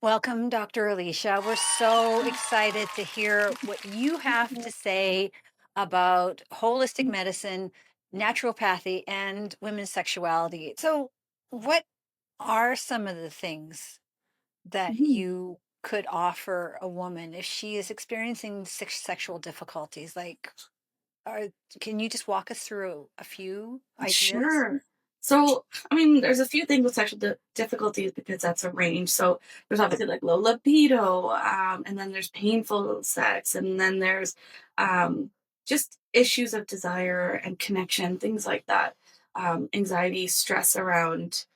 Welcome, Dr. Alisha. We're so excited to hear what you have to say about holistic medicine, naturopathy, and women's sexuality. So, what are some of the things that Mhm. you could offer a woman if she is experiencing sexual difficulties? Like, are, can you just walk us through a few ideas? Sure. So, I mean, there's a few things with sexual difficulties because that's a range. So, there's obviously like low libido, and then there's painful sex, and then there's um, just issues of desire and connection, things like that. Anxiety, stress around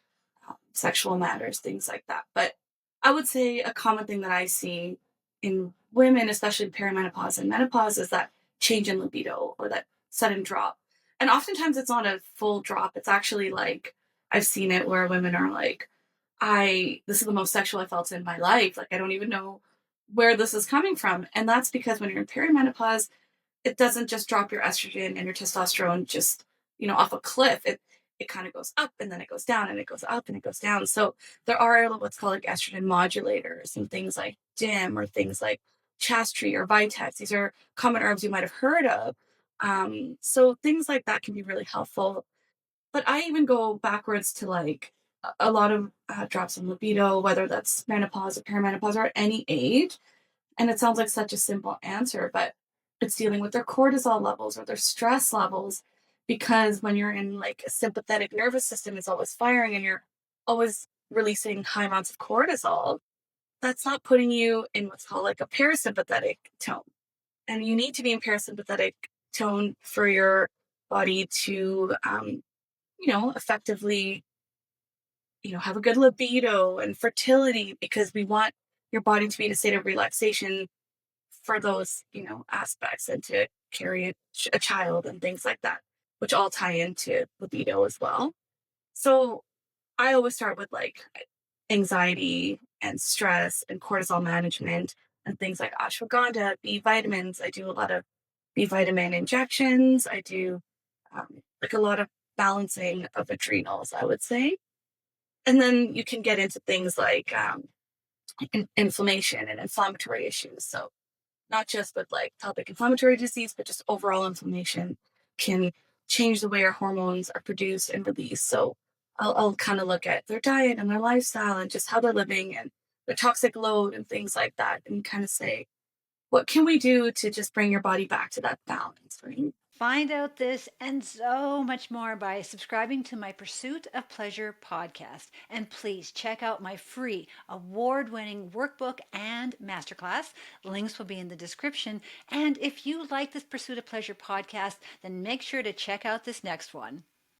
sexual matters, things like that. But I would say a common thing that I see in women, especially perimenopause and menopause, is that change in libido or that sudden drop. And oftentimes it's not a full drop. It's actually like I've seen it where women are like, this is the most sexual I felt in my life. Like, I don't even know where this is coming from. And that's because when you're in perimenopause, it doesn't just drop your estrogen and your testosterone just, off a cliff. It kind of goes up and then it goes down and it goes up and it goes down. So there are what's called like estrogen modulators and things like DIM or things like chaste or vitex. These are common herbs you might have heard of. So things like that can be really helpful. But I even go backwards to like a lot of drops in libido, whether that's menopause or perimenopause or at any age. And it sounds like such a simple answer, but it's dealing with their cortisol levels or their stress levels because when you're in like a sympathetic nervous system is always firing and you're always releasing high amounts of cortisol, that's not putting you in what's called like a parasympathetic tone. And you need to be in parasympathetic tone for your body to effectively, have a good libido and fertility because we want your body to be in a state of relaxation for those, aspects and to carry a child and things like that, which all tie into libido as well. So I always start with like anxiety and stress and cortisol management and things like ashwagandha, B vitamins. I do a lot of B vitamin injections. I do like a lot of balancing of adrenals, I would say. And then you can get into things like inflammation and inflammatory issues. So not just with like pelvic inflammatory disease, but just overall inflammation can change the way our hormones are produced and released. So I'll kind of look at their diet and their lifestyle and just how they're living and their toxic load and things like that, and kind of say, what can we do to just bring your body back to that balance, right? Find out this and so much more by subscribing to my Pursuit of Pleasure podcast. And please check out my free award winning workbook and masterclass. Links will be in the description. And if you like this Pursuit of Pleasure podcast, then make sure to check out this next one.